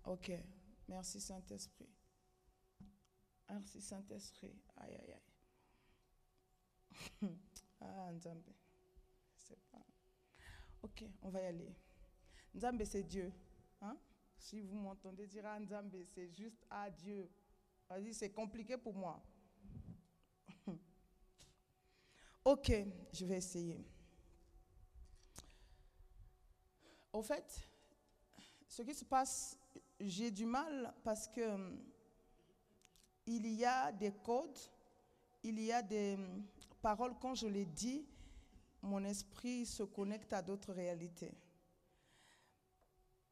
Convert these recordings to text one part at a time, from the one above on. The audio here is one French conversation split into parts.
Ok. Merci Saint-Esprit. Merci Saint-Esprit. Aïe, aïe, aïe. Ah, Nzambe. C'est pas... Ok, on va y aller. Nzambe, c'est Dieu. Hein? Si vous m'entendez dire ah, Nzambe, c'est juste ah, Dieu. Vas-y, c'est compliqué pour moi. Ok, je vais essayer. Au fait, ce qui se passe, j'ai du mal parce que il y a des codes, il y a des paroles, quand je les dis, mon esprit se connecte à d'autres réalités.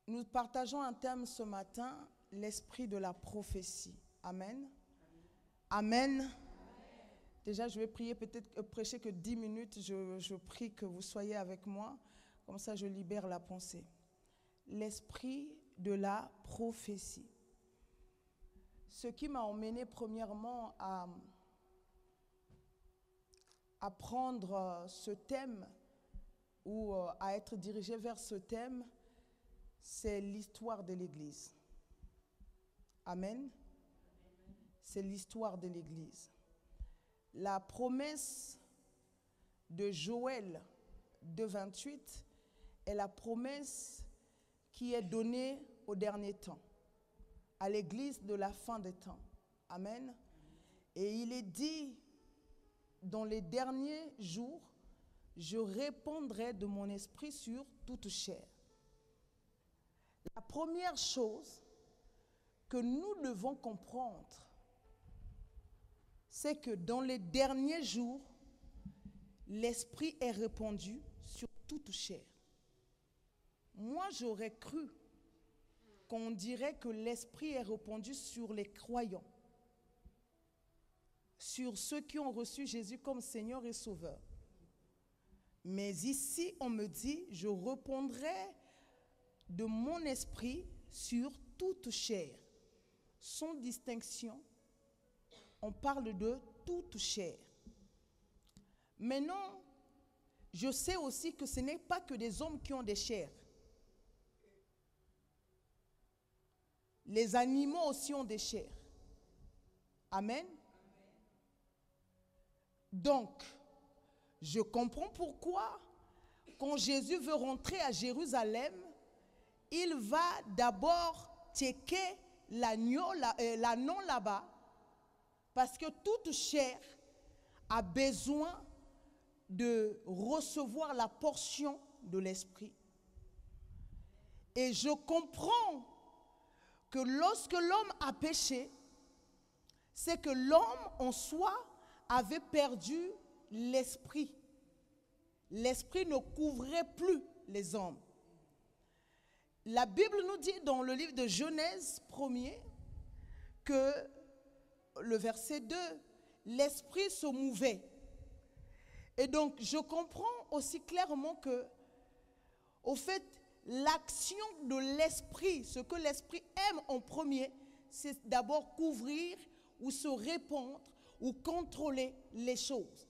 Nous partageons un thème ce matin, l'esprit de la prophétie. Amen. Amen. Amen. Déjà, je vais prier, peut-être prêcher que 10 minutes. Je prie que vous soyez avec moi. Comme ça, je libère la pensée. L'esprit de la prophétie. Ce qui m'a emmené premièrement à prendre ce thème ou à être dirigé vers ce thème, c'est l'histoire de l'Église. Amen. C'est l'histoire de l'Église. La promesse de Joël 2,28 est la promesse qui est donnée au dernier temps, à l'Église de la fin des temps. Amen. Et il est dit, dans les derniers jours, je répandrai de mon esprit sur toute chair. La première chose que nous devons comprendre, c'est que dans les derniers jours, l'esprit est répandu sur toute chair. Moi, j'aurais cru qu'on dirait que l'esprit est répandu sur les croyants, sur ceux qui ont reçu Jésus comme Seigneur et Sauveur. Mais ici, on me dit, je répandrai de mon esprit sur toute chair, sans distinction. On parle de toute chair. Maintenant, je sais aussi que ce n'est pas que des hommes qui ont des chairs. Les animaux aussi ont des chairs. Amen. Donc, je comprends pourquoi, quand Jésus veut rentrer à Jérusalem, il va d'abord checker l'agneau là-bas, parce que toute chair a besoin de recevoir la portion de l'esprit. Et je comprends que lorsque l'homme a péché, c'est que l'homme en soi avait perdu l'esprit. L'esprit ne couvrait plus les hommes. La Bible nous dit dans le livre de Genèse 1er que le verset 2, l'esprit se mouvait. Et donc, je comprends aussi clairement que, au fait, l'action de l'esprit, ce que l'esprit aime en premier, c'est d'abord couvrir ou se répandre ou contrôler les choses.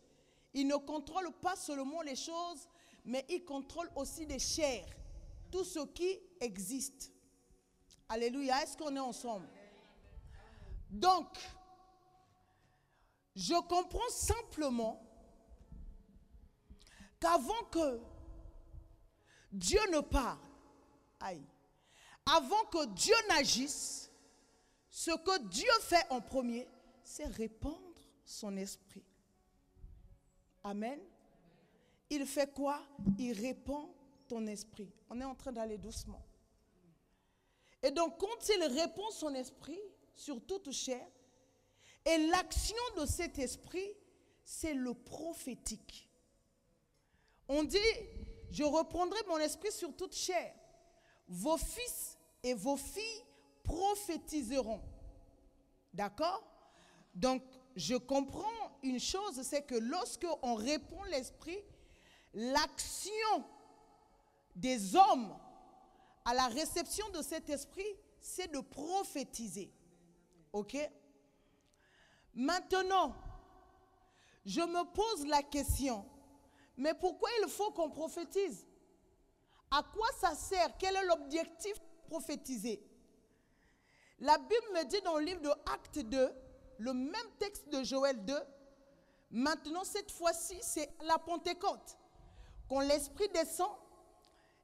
Il ne contrôle pas seulement les choses, mais il contrôle aussi les chairs, tout ce qui existe. Alléluia, est-ce qu'on est ensemble? Donc, je comprends simplement qu'avant que Dieu ne parle, avant que Dieu n'agisse, ce que Dieu fait en premier, c'est répandre son esprit. Amen. Il fait quoi? Il répand ton esprit. On est en train d'aller doucement. Et donc, quand il répand son esprit sur toute chair, et l'action de cet esprit, c'est le prophétique. On dit, je reprendrai mon esprit sur toute chair. Vos fils et vos filles prophétiseront. D'accord? Donc, je comprends une chose, c'est que lorsque on répand l'esprit, l'action des hommes à la réception de cet esprit, c'est de prophétiser. Ok? Maintenant, je me pose la question, mais pourquoi il faut qu'on prophétise? À quoi ça sert? Quel est l'objectif de prophétiser? La Bible me dit dans le livre de Actes 2, le même texte de Joël 2, maintenant cette fois-ci c'est la Pentecôte, quand l'Esprit descend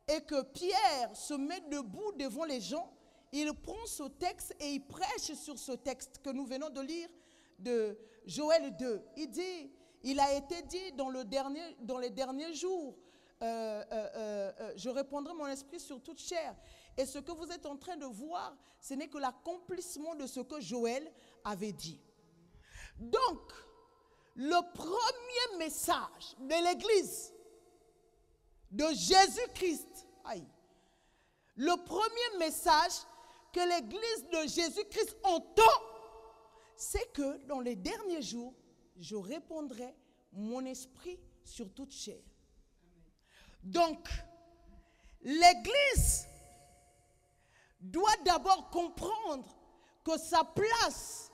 et que Pierre se met debout devant les gens, il prend ce texte et il prêche sur ce texte que nous venons de lire de Joël 2. Il dit, il a été dit dans les derniers jours, je répandrai mon esprit sur toute chair. Et ce que vous êtes en train de voir, ce n'est que l'accomplissement de ce que Joël avait dit. Donc, le premier message de l'Église de Jésus-Christ, le premier message que l'Église de Jésus-Christ entend, c'est que dans les derniers jours, je répandrai mon esprit sur toute chair. Donc, l'Église doit d'abord comprendre que sa place,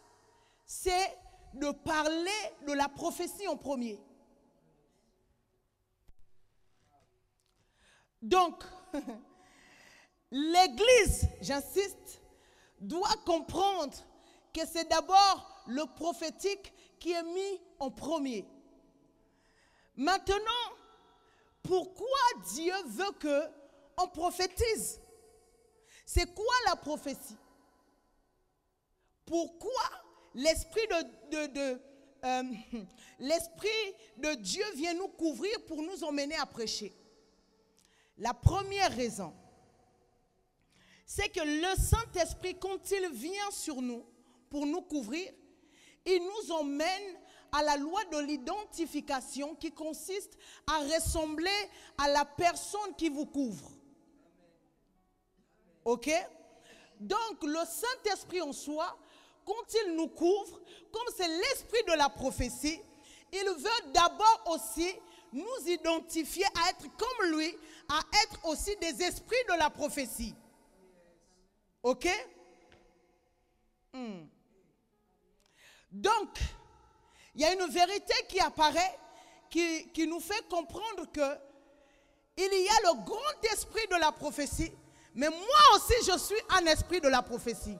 c'est de parler de la prophétie en premier. Donc, l'Église, j'insiste, doit comprendre que c'est d'abord le prophétique qui est mis en premier. Maintenant, pourquoi Dieu veut qu'on prophétise? C'est quoi la prophétie? Pourquoi l'Esprit de Dieu vient nous couvrir pour nous emmener à prêcher? La première raison, c'est que le Saint-Esprit, quand il vient sur nous pour nous couvrir, il nous emmène à la loi de l'identification qui consiste à ressembler à la personne qui vous couvre. Ok? Donc, le Saint-Esprit en soi, quand il nous couvre, comme c'est l'esprit de la prophétie, il veut d'abord aussi nous identifier à être comme lui, à être aussi des esprits de la prophétie. Ok? Donc, il y a une vérité qui apparaît, qui nous fait comprendre que il y a le grand esprit de la prophétie, mais moi aussi je suis un esprit de la prophétie.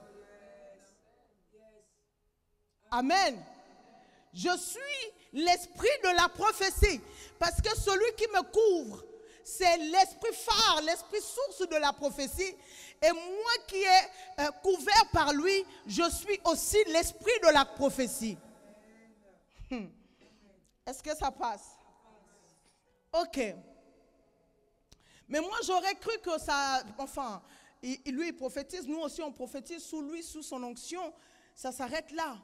Amen. Je suis l'esprit de la prophétie, parce que celui qui me couvre, c'est l'esprit phare, l'esprit source de la prophétie. Et moi qui est couvert par lui, je suis aussi l'esprit de la prophétie. Est-ce que ça passe? Ok. Mais moi j'aurais cru que ça, enfin, lui il prophétise, nous aussi on prophétise sous lui, sous son onction, ça s'arrête là.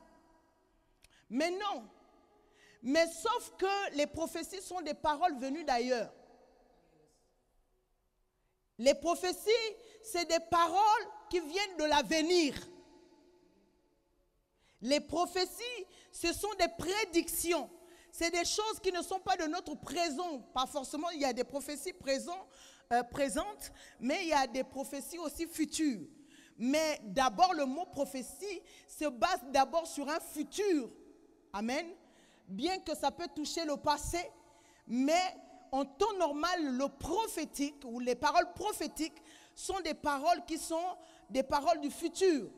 Mais non. Mais sauf que les prophéties sont des paroles venues d'ailleurs. Les prophéties, c'est des paroles qui viennent de l'avenir. Les prophéties, ce sont des prédictions. C'est des choses qui ne sont pas de notre présent. Pas forcément, il y a des prophéties présentes, mais il y a des prophéties aussi futures. Mais d'abord, le mot prophétie se base d'abord sur un futur. Amen. Bien que ça peut toucher le passé, mais en temps normal, le prophétique ou les paroles prophétiques sont des paroles qui sont des paroles du futur.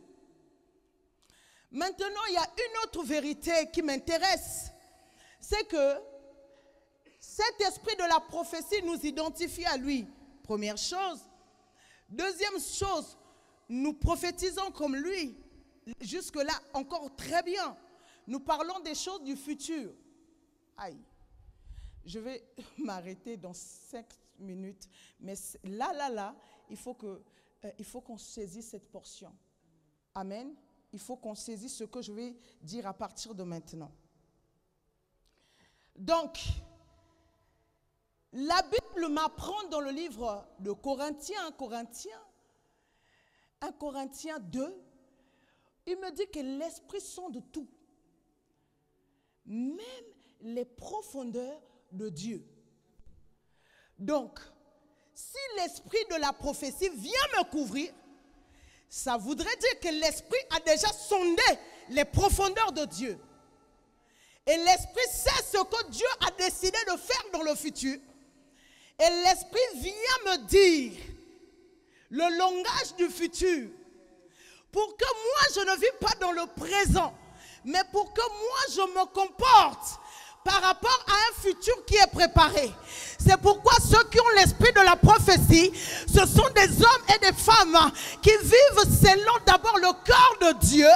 Maintenant, il y a une autre vérité qui m'intéresse. C'est que cet esprit de la prophétie nous identifie à lui. Première chose. Deuxième chose, nous prophétisons comme lui. Jusque-là, encore très bien. Nous parlons des choses du futur. Aïe. Je vais m'arrêter dans 5 minutes. Mais là, il faut qu'on saisisse cette portion. Amen. Il faut qu'on saisisse ce que je vais dire à partir de maintenant. Donc, la Bible m'apprend dans le livre de Corinthiens, 1 Corinthiens 2, il me dit que l'esprit sonde tout, même les profondeurs de Dieu. Donc, si l'esprit de la prophétie vient me couvrir, ça voudrait dire que l'esprit a déjà sondé les profondeurs de Dieu. Et l'esprit sait ce que Dieu a décidé de faire dans le futur. Et l'esprit vient me dire le langage du futur Pour que moi, je ne vis pas dans le présent, mais pour que moi, je me comporte par rapport à un futur qui est préparé. C'est pourquoi ceux qui ont l'esprit de la prophétie, ce sont des hommes et des femmes qui vivent selon d'abord le cœur de Dieu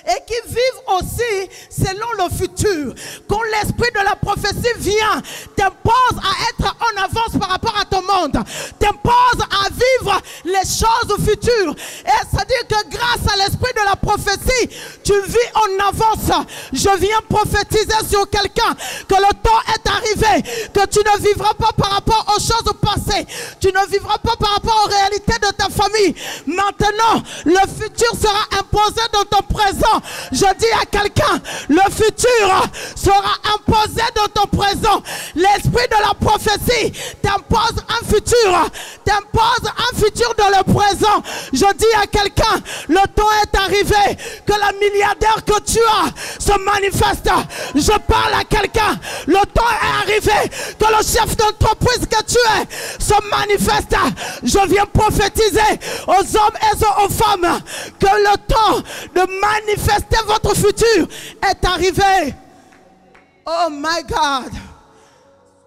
et qui vivent aussi selon le futur. Quand l'esprit de la prophétie vient, t'impose à être en avance par rapport à ton monde, t'impose à vivre les choses futures. Et c'est-à-dire que grâce à l'esprit de la prophétie, tu vis en avance. Je viens prophétiser sur quelqu'un que le temps est arrivé, que tu ne vivras pas par rapport aux choses passées, tu ne vivras pas par rapport aux réalités de ta famille. Maintenant, le futur sera imposé dans ton présent. Je dis à quelqu'un, le futur sera imposé dans ton présent. L'esprit de la prophétie t'impose un futur, dans le présent. Je dis à quelqu'un, le temps est arrivé que la milliardaire que tu as se manifeste. Je parle à quelqu'un, le temps est arrivé que le chef d'entreprise que tu es se manifeste. Je viens prophétiser aux hommes et aux femmes que le temps de manifester votre futur est arrivé. Oh my God.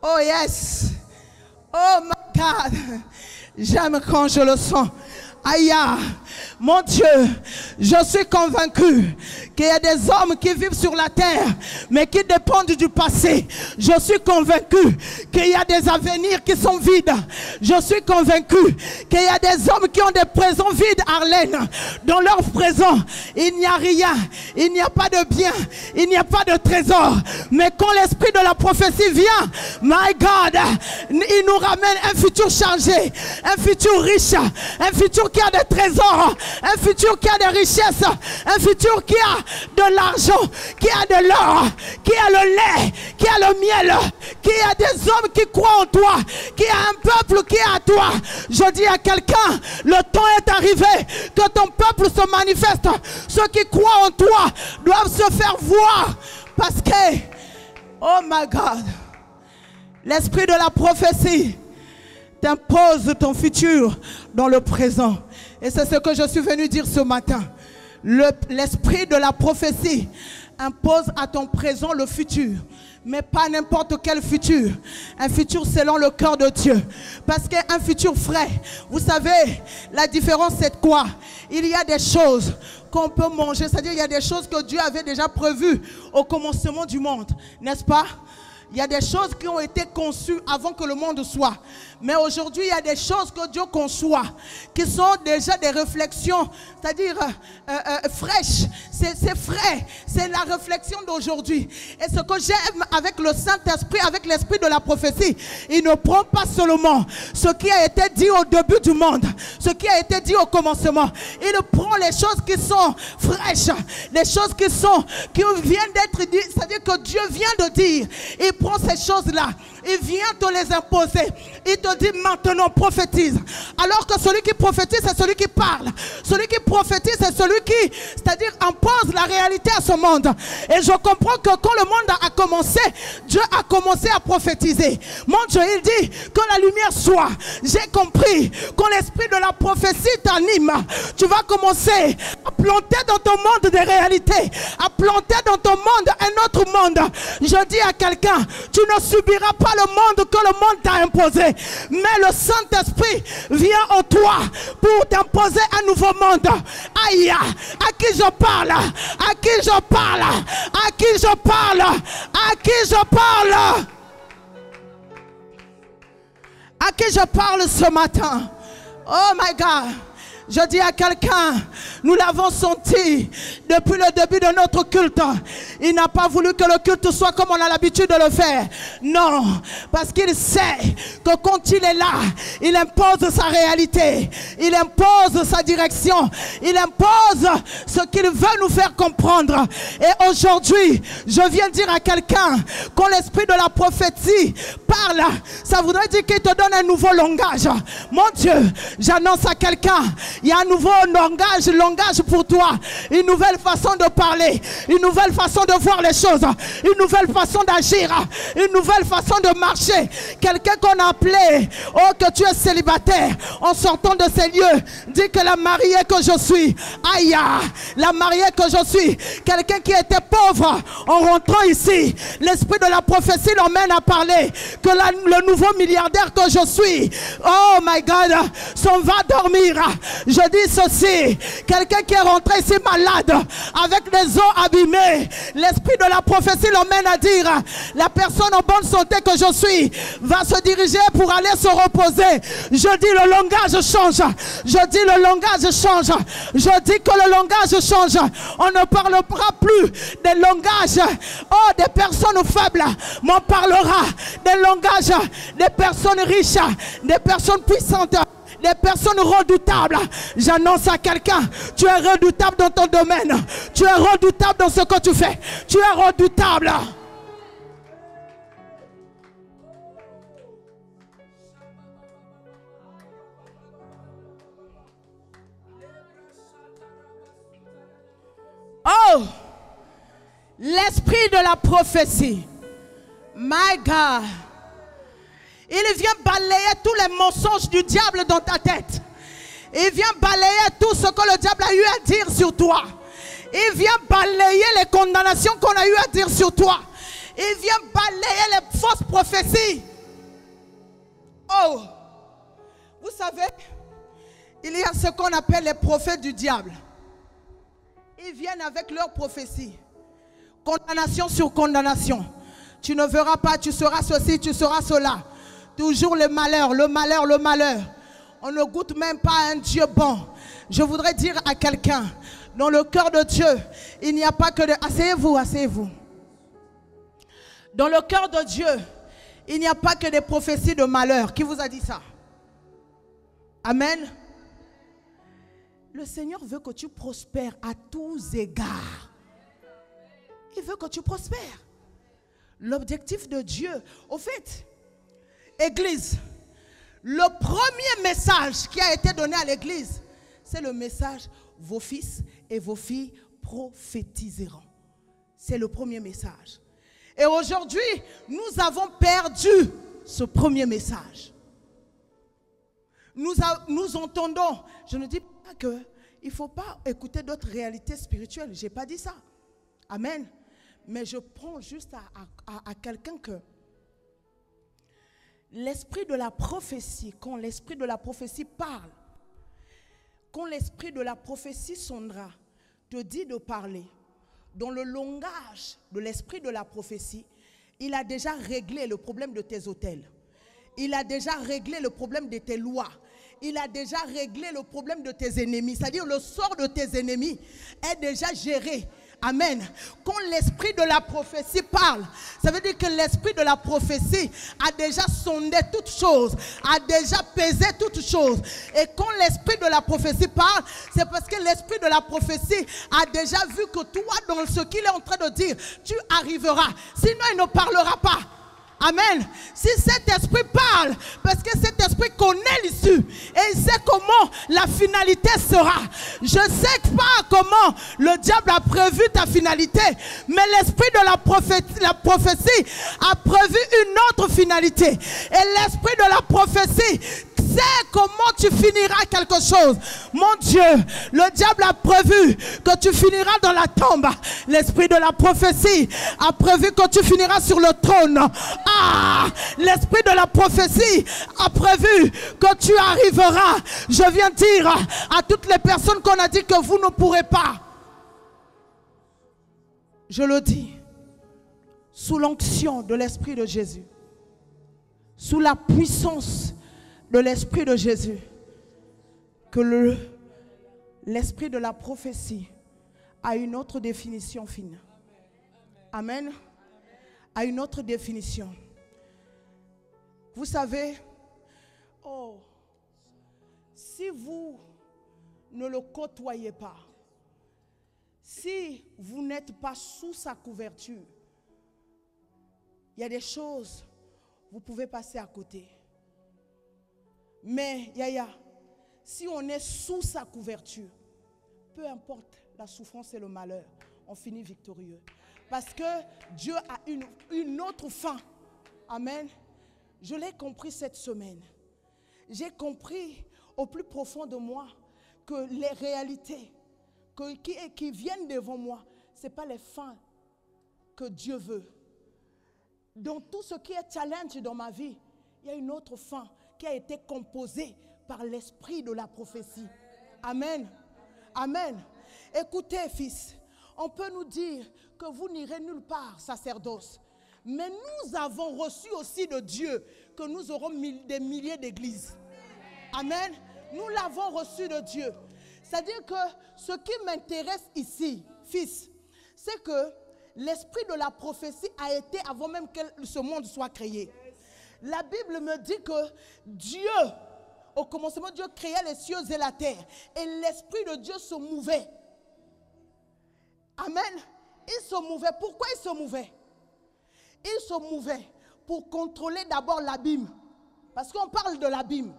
Oh yes. Oh my God. J'aime quand je le sens. Aïe, mon Dieu, je suis convaincu qu'il y a des hommes qui vivent sur la terre, mais qui dépendent du passé. Je suis convaincu qu'il y a des avenirs qui sont vides. Je suis convaincu qu'il y a des hommes qui ont des présents vides, Arlène. Dans leur présent, il n'y a rien, il n'y a pas de bien, il n'y a pas de trésor. Mais quand l'esprit de la prophétie vient, my God, il nous ramène un futur chargé, un futur riche, un futur qui a des trésors, un futur qui a des richesses, un futur qui a de l'argent, qui a de l'or, qui a le lait, qui a le miel, qui a des hommes qui croient en toi, qui a un peuple qui est à toi. Je dis à quelqu'un, le temps est arrivé que ton peuple se manifeste. Ceux qui croient en toi doivent se faire voir parce que, oh my God, l'esprit de la prophétie t'impose ton futur dans le présent. Et c'est ce que je suis venu dire ce matin. L'esprit de la prophétie impose à ton présent le futur. Mais pas n'importe quel futur. Un futur selon le cœur de Dieu. Parce qu'un futur frais, vous savez, la différence c'est quoi? Il y a des choses qu'on peut manger. C'est-à-dire il y a des choses que Dieu avait déjà prévues au commencement du monde. N'est-ce pas? Il y a des choses qui ont été conçues avant que le monde soit. Mais aujourd'hui, il y a des choses que Dieu conçoit, qui sont déjà des réflexions, c'est-à-dire fraîches. C'est frais, c'est la réflexion d'aujourd'hui. Et ce que j'aime avec le Saint-Esprit, avec l'esprit de la prophétie, il ne prend pas seulement ce qui a été dit au début du monde, ce qui a été dit au commencement. Il prend les choses qui sont fraîches, les choses qui viennent d'être dites, c'est-à-dire que Dieu vient de dire. Il prend ces choses-là, il vient te les imposer. Il te dit maintenant prophétise. Alors que celui qui prophétise, c'est celui qui parle. Celui qui prophétise, c'est celui qui, c'est-à-dire impose la réalité à ce monde. Et je comprends que quand le monde a commencé, Dieu a commencé à prophétiser. Mon Dieu, il dit que la lumière soit. J'ai compris. Quand l'esprit de la prophétie t'anime, tu vas commencer à planter dans ton monde des réalités, à planter dans ton monde un autre monde. Je dis à quelqu'un, tu ne subiras pas le monde que le monde t'a imposé, mais le Saint-Esprit vient en toi pour t'imposer un nouveau monde. Aïe, à qui je parle? À qui je parle? À qui je parle? À qui je parle? À qui je parle ce matin? Oh my God. Je dis à quelqu'un, nous l'avons senti depuis le début de notre culte. Il n'a pas voulu que le culte soit comme on a l'habitude de le faire. Non, parce qu'il sait que quand il est là, il impose sa réalité. Il impose sa direction. Il impose ce qu'il veut nous faire comprendre. Et aujourd'hui, je viens dire à quelqu'un, quand l'esprit de la prophétie parle, ça voudrait dire qu'il te donne un nouveau langage. Mon Dieu, j'annonce à quelqu'un, il y a un nouveau langage pour toi, une nouvelle façon de parler, une nouvelle façon de voir les choses, une nouvelle façon d'agir, une nouvelle façon de marcher. Quelqu'un qu'on a appelé, oh que tu es célibataire, en sortant de ces lieux, dis que la mariée que je suis, aïe, la mariée que je suis, quelqu'un qui était pauvre, en rentrant ici, l'esprit de la prophétie l'emmène à parler, que le nouveau milliardaire que je suis, oh my God, s'en va dormir. Je dis ceci, quelqu'un qui est rentré ici malade, avec des os abîmés, l'esprit de la prophétie l'emmène à dire, la personne en bonne santé que je suis, va se diriger pour aller se reposer. Je dis le langage change, je dis le langage change, je dis que le langage change. On ne parlera plus des langages, oh, des personnes faibles, mais on parlera des langages des personnes riches, des personnes puissantes, des personnes redoutables. J'annonce à quelqu'un, tu es redoutable dans ton domaine, tu es redoutable dans ce que tu fais, tu es redoutable. Oh, l'esprit de la prophétie, my God, il vient balayer tous les mensonges du diable dans ta tête. Il vient balayer tout ce que le diable a eu à dire sur toi. Il vient balayer les condamnations qu'on a eu à dire sur toi. Il vient balayer les fausses prophéties. Oh, vous savez, il y a ce qu'on appelle les prophètes du diable. Ils viennent avec leurs prophéties. Condamnation sur condamnation. Tu ne verras pas, tu seras ceci, tu seras cela. Toujours le malheur, le malheur, le malheur. On ne goûte même pas à un Dieu bon. Je voudrais dire à quelqu'un, dans le cœur de Dieu, il n'y a pas que de... Asseyez-vous, asseyez-vous. Dans le cœur de Dieu, il n'y a pas que des prophéties de malheur. Qui vous a dit ça? Amen. Le Seigneur veut que tu prospères à tous égards. Il veut que tu prospères. L'objectif de Dieu, au fait, Église, le premier message qui a été donné à l'Église, c'est le message, vos fils et vos filles prophétiseront. C'est le premier message. Et aujourd'hui, nous avons perdu ce premier message. Nous entendons, je ne dis pas qu'il ne faut pas écouter d'autres réalités spirituelles, je n'ai pas dit ça. Amen. Mais je prends juste à quelqu'un que l'esprit de la prophétie, quand l'esprit de la prophétie parle, quand l'esprit de la prophétie sondra, te dit de parler, dans le langage de l'esprit de la prophétie, il a déjà réglé le problème de tes autels. Il a déjà réglé le problème de tes lois. Il a déjà réglé le problème de tes ennemis. C'est-à-dire le sort de tes ennemis est déjà géré. Amen. Quand l'esprit de la prophétie parle, ça veut dire que l'esprit de la prophétie a déjà sondé toutes choses, a déjà pesé toutes choses. Et quand l'esprit de la prophétie parle, c'est parce que l'esprit de la prophétie a déjà vu que toi, dans ce qu'il est en train de dire, tu arriveras. Sinon, il ne parlera pas. Amen. Si cet esprit parle, parce que cet esprit connaît l'issue et il sait comment la finalité sera. Je ne sais pas comment le diable a prévu ta finalité, mais l'esprit de la prophétie a prévu une autre finalité. Et l'esprit de la prophétie sait comment tu finiras quelque chose. Mon Dieu, le diable a prévu que tu finiras dans la tombe. L'esprit de la prophétie a prévu que tu finiras sur le trône. Ah, l'esprit de la prophétie a prévu que tu arriveras. Je viens dire à toutes les personnes qu'on a dit que vous ne pourrez pas. Je le dis, sous l'onction de l'esprit de Jésus, sous la puissance de l'esprit de Jésus, que l'esprit de la prophétie a une autre définition fine. Amen. A une autre définition. Vous savez, oh, si vous ne le côtoyez pas, si vous n'êtes pas sous sa couverture, il y a des choses, vous pouvez passer à côté. Mais, Yaya, si on est sous sa couverture, peu importe la souffrance et le malheur, on finit victorieux. Parce que Dieu a une autre fin. Amen. Je l'ai compris cette semaine. J'ai compris au plus profond de moi que les réalités qui viennent devant moi, ce n'est pas les fins que Dieu veut. Dans tout ce qui est challenge dans ma vie, il y a une autre fin qui a été composée par l'esprit de la prophétie. Amen. Amen. Écoutez, fils, on peut nous dire que vous n'irez nulle part, sacerdoce. Mais nous avons reçu aussi de Dieu que nous aurons des milliers d'églises. Amen. Nous l'avons reçu de Dieu. C'est-à-dire que ce qui m'intéresse ici, fils, c'est que l'esprit de la prophétie a été avant même que ce monde soit créé. La Bible me dit que Dieu, au commencement, Dieu créait les cieux et la terre. Et l'esprit de Dieu se mouvait. Amen. Il se mouvait. Pourquoi il se mouvait? Il se mouvait pour contrôler d'abord l'abîme. Parce qu'on parle de l'abîme.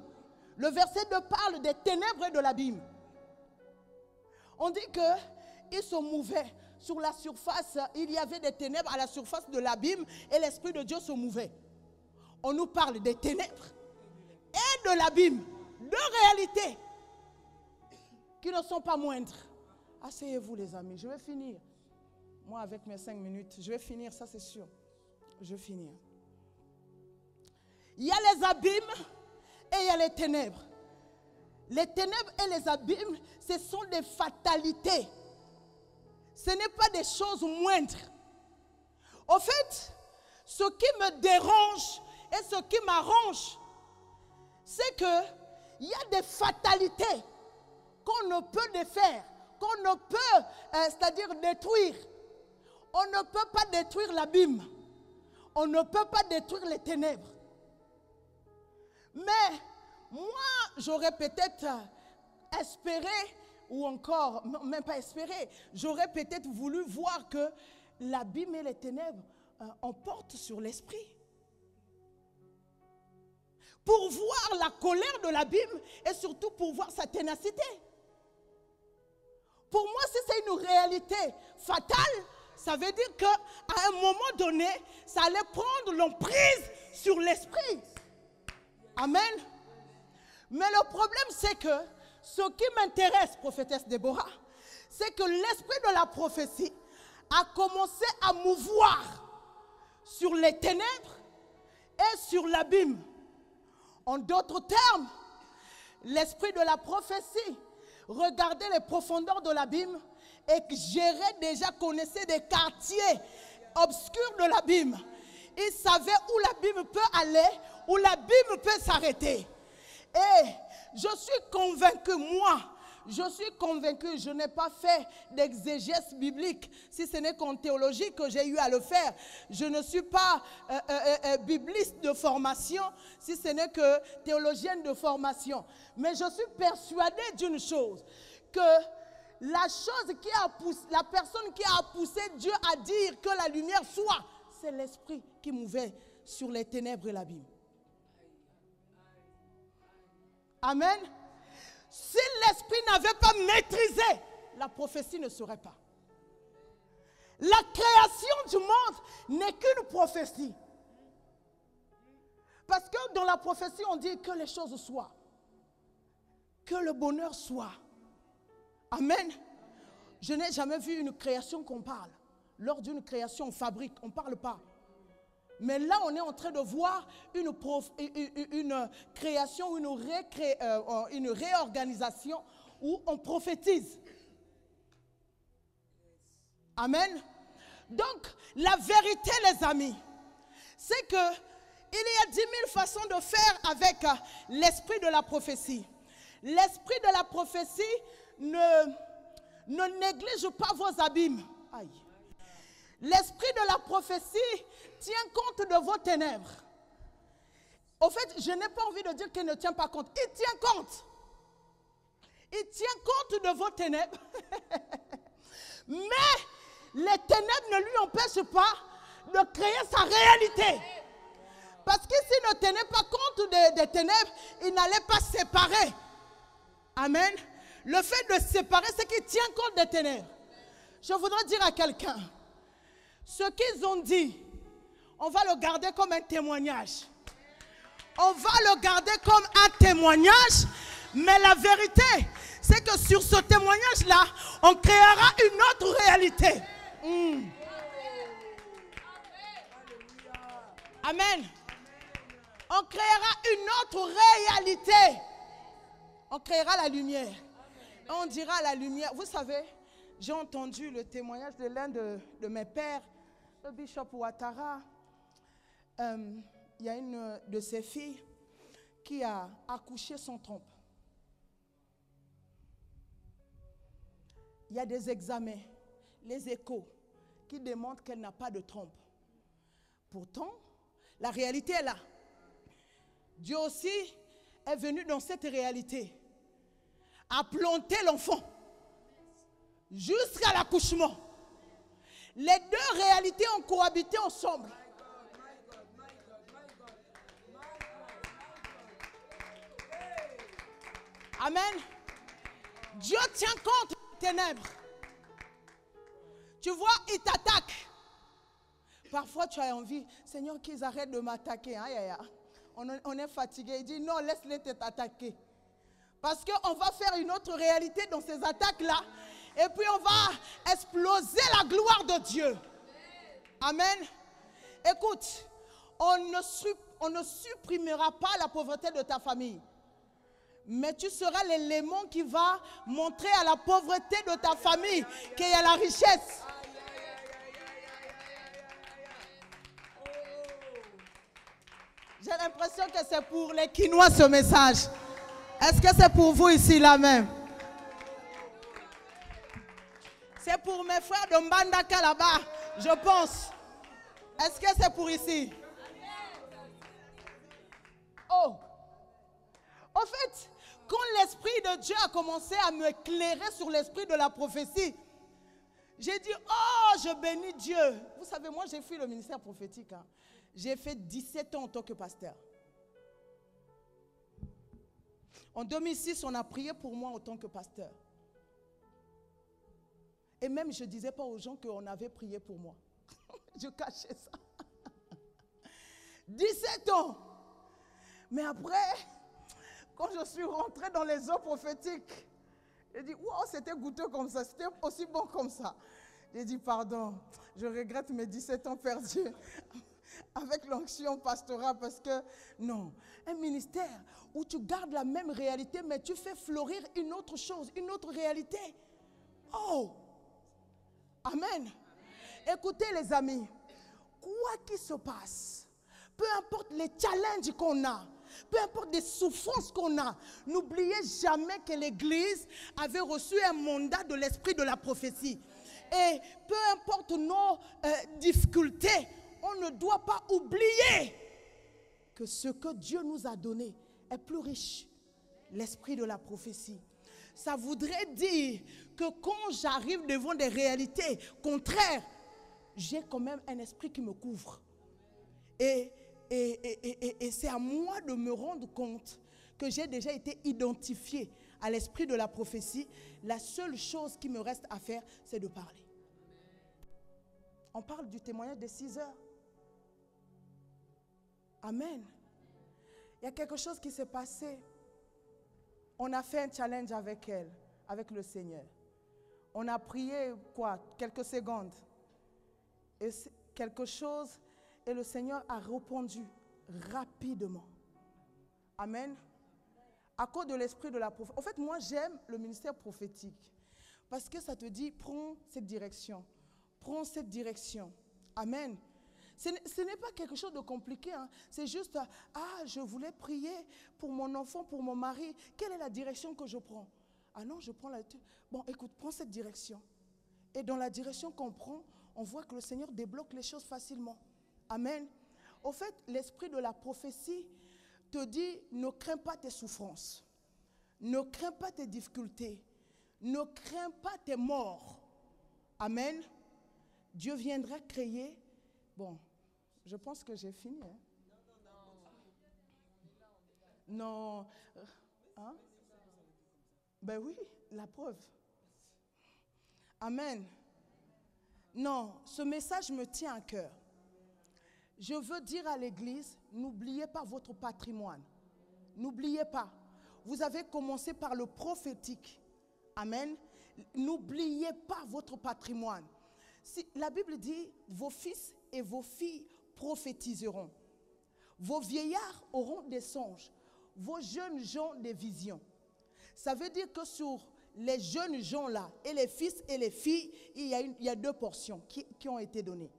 Le verset 2 parle des ténèbres et de l'abîme. On dit qu'il se mouvait sur la surface. Il y avait des ténèbres à la surface de l'abîme et l'Esprit de Dieu se mouvait. On nous parle des ténèbres et de l'abîme. Deux réalités qui ne sont pas moindres. Asseyez-vous les amis, je vais finir. Moi avec mes 5 minutes, je vais finir, ça c'est sûr. Je vais finir. Il y a les abîmes et il y a les ténèbres. Les ténèbres et les abîmes, ce sont des fatalités. Ce n'est pas des choses moindres. Au fait, ce qui me dérange et ce qui m'arrange, c'est qu'il y a des fatalités qu'on ne peut défaire, qu'on ne peut, c'est-à-dire détruire. On ne peut pas détruire l'abîme. On ne peut pas détruire les ténèbres. Mais moi, j'aurais peut-être espéré, ou encore, même pas espéré, j'aurais peut-être voulu voir que l'abîme et les ténèbres emportent sur l'esprit. Pour voir la colère de l'abîme et surtout pour voir sa ténacité. Pour moi, si c'est une réalité fatale, ça veut dire qu'à un moment donné, ça allait prendre l'emprise sur l'esprit. Amen. Mais le problème, c'est que ce qui m'intéresse, prophétesse Déborah, c'est que l'esprit de la prophétie a commencé à mouvoir sur les ténèbres et sur l'abîme. En d'autres termes, l'esprit de la prophétie regardait les profondeurs de l'abîme et gérait déjà, connaissait des quartiers obscurs de l'abîme. Il savait où l'abîme peut aller, où l'abîme peut s'arrêter. Et je suis convaincu, je n'ai pas fait d'exégèse biblique, si ce n'est qu'en théologie que j'ai eu à le faire. Je ne suis pas bibliste de formation, si ce n'est que théologienne de formation. Mais je suis persuadée d'une chose, que la personne qui a poussé Dieu à dire que la lumière soit, c'est l'esprit qui mouvait sur les ténèbres et l'abîme. Amen. Si l'esprit n'avait pas maîtrisé, la prophétie ne serait pas. La création du monde n'est qu'une prophétie. Parce que dans la prophétie, on dit que les choses soient. Que le bonheur soit. Amen. Je n'ai jamais vu une création qu'on parle. Lors d'une création, on fabrique, on ne parle pas. Mais là, on est en train de voir une création, une réorganisation où on prophétise. Amen. Donc, la vérité, les amis, c'est qu'il y a 10 000 façons de faire avec l'esprit de la prophétie. L'esprit de la prophétie ne néglige pas vos abîmes. Aïe. L'esprit de la prophétie tient compte de vos ténèbres. Au fait, je n'ai pas envie de dire qu'il ne tient pas compte. Il tient compte. Il tient compte de vos ténèbres. Mais les ténèbres ne lui empêchent pas de créer sa réalité. Parce que s'il ne tenait pas compte des ténèbres, il n'allait pas séparer. Amen. Le fait de séparer, c'est qu'il tient compte des ténèbres. Je voudrais dire à quelqu'un, Ce qu'ils ont dit, on va le garder comme un témoignage. On va le garder comme un témoignage. Mais la vérité, c'est que sur ce témoignage-là, on créera une autre réalité. Amen. On créera une autre réalité. On créera la lumière. On dira à la lumière. Vous savez, j'ai entendu le témoignage de l'un de mes pères, le Bishop Ouattara. Il y a une de ses filles qui a accouché sans trompe. Il y a des examens, les échos, qui démontrent qu'elle n'a pas de trompe. Pourtant, la réalité est là. Dieu aussi est venu dans cette réalité, a planté l'enfant jusqu'à l'accouchement. Les deux réalités ont cohabité ensemble. Amen. Dieu tient compte des ténèbres. Tu vois, il t'attaque. Parfois, tu as envie, Seigneur, qu'ils arrêtent de m'attaquer. Aïe, aïe, aïe. On est fatigué. Il dit, non, laisse-les t'attaquer. Parce qu'on va faire une autre réalité dans ces attaques-là. Et puis, on va exploser la gloire de Dieu. Amen. Écoute, on ne supprimera pas la pauvreté de ta famille. Mais tu seras l'élément qui va montrer à la pauvreté de ta famille qu'il y a la richesse. J'ai l'impression que c'est pour les Quinois ce message. Est-ce que c'est pour vous ici là même? C'est pour mes frères de Mbandaka là-bas, je pense. Est-ce que c'est pour ici? Oh! En fait, quand l'Esprit de Dieu a commencé à m'éclairer sur l'esprit de la prophétie, j'ai dit, oh, je bénis Dieu. Vous savez, moi j'ai fait le ministère prophétique. Hein. J'ai fait 17 ans en tant que pasteur. En 2006, on a prié pour moi en tant que pasteur. Et même, je ne disais pas aux gens qu'on avait prié pour moi. Je cachais ça. 17 ans. Mais après, quand je suis rentrée dans les eaux prophétiques, j'ai dit, wow, c'était goûteux comme ça, c'était aussi bon comme ça. J'ai dit, pardon, je regrette mes 17 ans perdus avec l'onction pastorale parce que, non, un ministère où tu gardes la même réalité, mais tu fais fleurir une autre chose, une autre réalité. Oh! Amen. Écoutez les amis, quoi qu'il se passe, peu importe les challenges qu'on a, peu importe les souffrances qu'on a, n'oubliez jamais que l'Église avait reçu un mandat de l'esprit de la prophétie. Et peu importe nos difficultés, on ne doit pas oublier que ce que Dieu nous a donné est plus riche. L'esprit de la prophétie. Ça voudrait dire que quand j'arrive devant des réalités contraires, j'ai quand même un esprit qui me couvre. Et c'est à moi de me rendre compte que j'ai déjà été identifié à l'esprit de la prophétie. La seule chose qui me reste à faire, c'est de parler. On parle du témoignage de 6 heures. Amen. Il y a quelque chose qui s'est passé. On a fait un challenge avec elle, avec le Seigneur. On a prié, quelques secondes. Et quelque chose, et le Seigneur a répondu rapidement. Amen. À cause de l'esprit de la prophétie. En fait, moi, j'aime le ministère prophétique. Parce que ça te dit, prends cette direction. Prends cette direction. Amen. Ce n'est pas quelque chose de compliqué. Hein. C'est juste, je voulais prier pour mon enfant, pour mon mari. Quelle est la direction que je prends? Ah non, je prends la... Bon, écoute, prends cette direction. Et dans la direction qu'on prend, on voit que le Seigneur débloque les choses facilement. Amen. Au fait, l'esprit de la prophétie te dit, ne crains pas tes souffrances. Ne crains pas tes difficultés. Ne crains pas tes morts. Amen. Dieu viendra créer... Bon, je pense que j'ai fini. Hein? Non. Hein? Ben oui, la preuve. Amen. Non, ce message me tient à cœur. Je veux dire à l'église, n'oubliez pas votre patrimoine. N'oubliez pas. Vous avez commencé par le prophétique. Amen. N'oubliez pas votre patrimoine. Si, la Bible dit, vos fils et vos filles prophétiseront. Vos vieillards auront des songes. Vos jeunes gens des visions. Ça veut dire que sur les jeunes gens là, et les fils et les filles, il y a deux portions qui ont été données.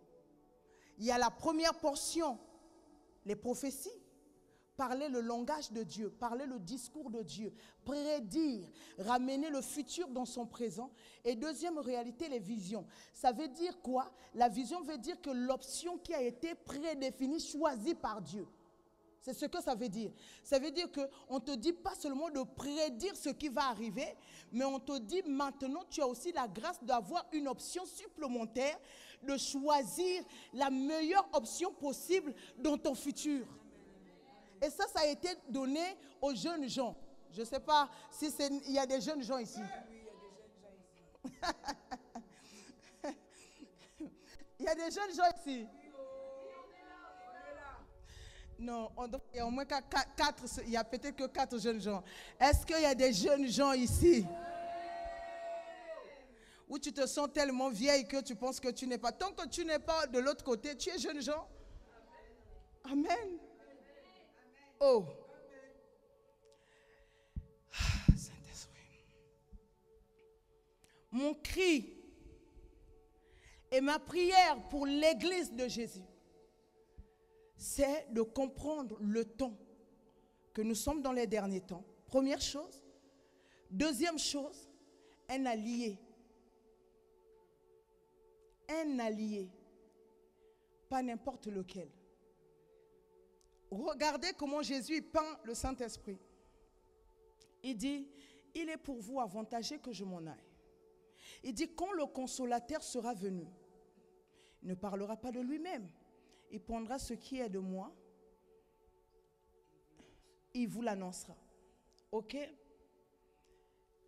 Il y a la première portion, les prophéties. Parler le langage de Dieu, parler le discours de Dieu, prédire, ramener le futur dans son présent. Et deuxième réalité, les visions. Ça veut dire quoi? La vision veut dire que l'option qui a été prédéfinie, choisie par Dieu. C'est ce que ça veut dire. Ça veut dire qu'on ne te dit pas seulement de prédire ce qui va arriver, mais on te dit maintenant tu as aussi la grâce d'avoir une option supplémentaire, de choisir la meilleure option possible dans ton futur. Et ça a été donné aux jeunes gens. Je ne sais pas si il y a des jeunes gens ici. Oui, il y a des jeunes gens ici. Il y a des jeunes gens ici. Non, il y a au moins 4, il y a peut-être que 4 jeunes gens. Est-ce qu'il y a des jeunes gens ici? Où tu te sens tellement vieille que tu penses que tu n'es pas. Tant que tu n'es pas de l'autre côté, tu es jeune gens. Amen. Oh. Saint-Esprit. Mon cri et ma prière pour l'église de Jésus, c'est de comprendre le temps que nous sommes dans les derniers temps. Première chose. Deuxième chose, un allié. Un allié. Pas n'importe lequel. Regardez comment Jésus peint le Saint-Esprit. Il dit, il est pour vous avantageux que je m'en aille. Il dit, quand le consolateur sera venu, il ne parlera pas de lui-même. Il prendra ce qui est de moi. Il vous l'annoncera. Ok?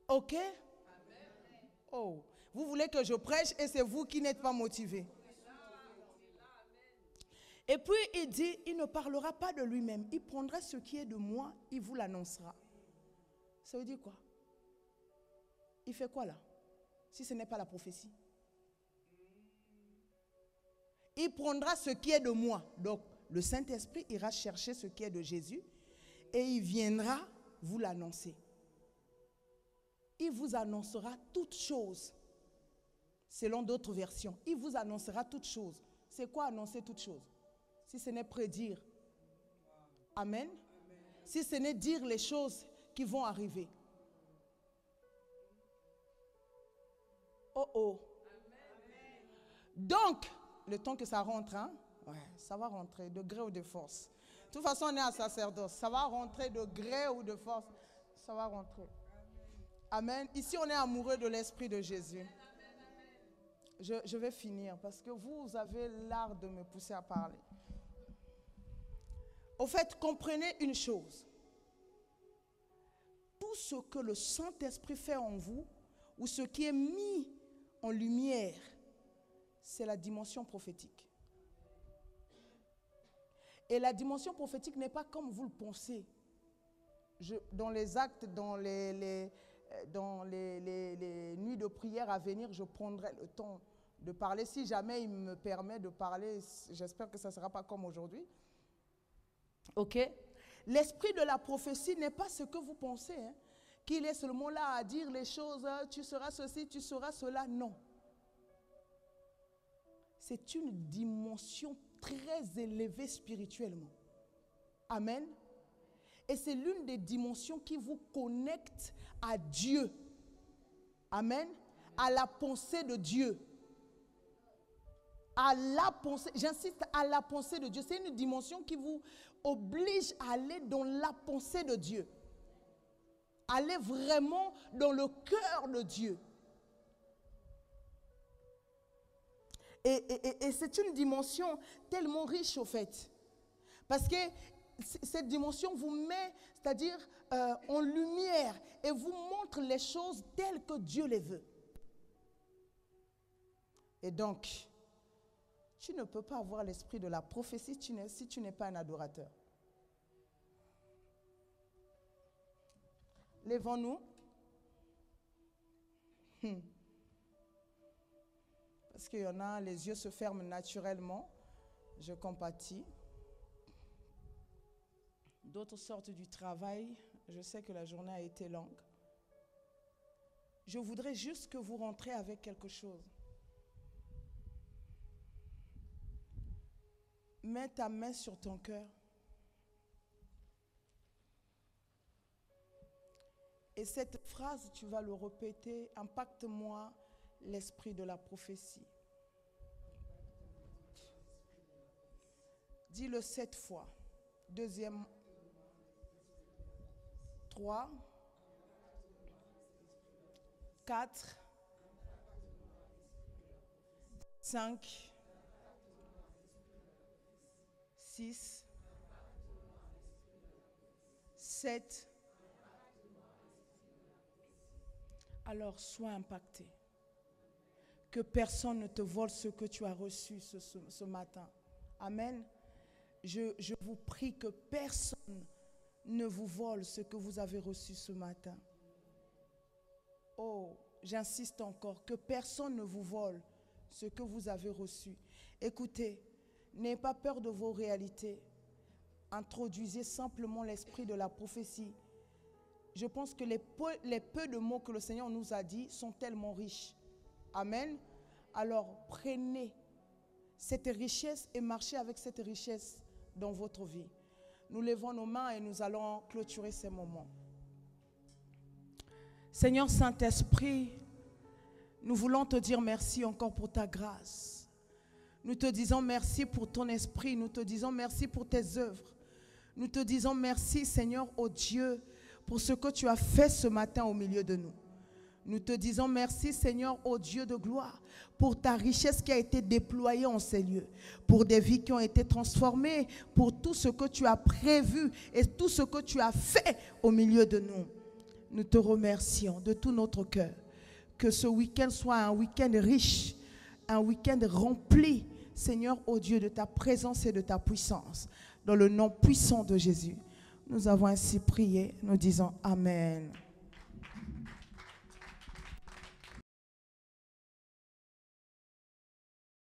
Ok? Oh, vous voulez que je prêche et c'est vous qui n'êtes pas motivés. Et puis il dit, il ne parlera pas de lui-même. Il prendra ce qui est de moi, il vous l'annoncera. Ça veut dire quoi? Il fait quoi là? Si ce n'est pas la prophétie. Il prendra ce qui est de moi. Donc le Saint-Esprit ira chercher ce qui est de Jésus et il viendra vous l'annoncer. Il vous annoncera toutes choses. Selon d'autres versions, il vous annoncera toutes choses. C'est quoi annoncer toutes choses? Si ce n'est prédire. Amen. Si ce n'est dire les choses qui vont arriver. Oh oh. Donc, le temps que ça rentre, hein? Ouais, ça va rentrer de gré ou de force. De toute façon, on est un sacerdoce. Ça va rentrer de gré ou de force. Ça va rentrer. Amen. Ici, on est amoureux de l'Esprit de Jésus. Je vais finir parce que vous avez l'art de me pousser à parler. Au fait, comprenez une chose. Tout ce que le Saint-Esprit fait en vous, ou ce qui est mis en lumière, c'est la dimension prophétique. Et la dimension prophétique n'est pas comme vous le pensez. Dans les actes, dans les nuits de prière à venir, je prendrai le temps de parler. Si jamais il me permet de parler, j'espère que ça ne sera pas comme aujourd'hui. Ok? L'esprit de la prophétie n'est pas ce que vous pensez, hein? Qu'il est seulement là à dire les choses, tu seras ceci, tu seras cela. Non. C'est une dimension très élevée spirituellement. Amen. Et c'est l'une des dimensions qui vous connecte à Dieu. Amen. À la pensée de Dieu. À la pensée, j'insiste, à la pensée de Dieu. C'est une dimension qui vous oblige à aller dans la pensée de Dieu. Aller vraiment dans le cœur de Dieu. Et c'est une dimension tellement riche au fait. Parce que cette dimension vous met, c'est-à-dire en lumière et vous montre les choses telles que Dieu les veut. Et donc, tu ne peux pas avoir l'esprit de la prophétie si tu n'es pas un adorateur. Lèvons-nous. Parce qu'il y en a, les yeux se ferment naturellement. Je compatis. D'autres sortent du travail. Je sais que la journée a été longue. Je voudrais juste que vous rentrez avec quelque chose. Mets ta main sur ton cœur. Et cette phrase, tu vas le répéter. Impacte-moi l'esprit de la prophétie. Dis-le 7 fois. Deuxième. 3. 4. 5. 6. 7. Alors, sois impacté. Que personne ne te vole ce que tu as reçu ce matin. Amen. Je vous prie que personne ne vous vole ce que vous avez reçu ce matin. Oh, j'insiste encore, que personne ne vous vole ce que vous avez reçu. Écoutez, n'ayez pas peur de vos réalités. Introduisez simplement l'esprit de la prophétie. Je pense que les peu de mots que le Seigneur nous a dit sont tellement riches. Amen. Alors, prenez cette richesse et marchez avec cette richesse dans votre vie. Nous levons nos mains et nous allons clôturer ces moments. Seigneur Saint-Esprit, nous voulons te dire merci encore pour ta grâce. Nous te disons merci pour ton esprit. Nous te disons merci pour tes œuvres. Nous te disons merci, Seigneur, ô Dieu, pour ce que tu as fait ce matin au milieu de nous. Nous te disons merci, Seigneur, ô Dieu de gloire, pour ta richesse qui a été déployée en ces lieux, pour des vies qui ont été transformées, pour tout ce que tu as prévu et tout ce que tu as fait au milieu de nous. Nous te remercions de tout notre cœur. Que ce week-end soit un week-end riche, un week-end rempli, Seigneur, ô Dieu, de ta présence et de ta puissance. Dans le nom puissant de Jésus, nous avons ainsi prié, nous disons Amen.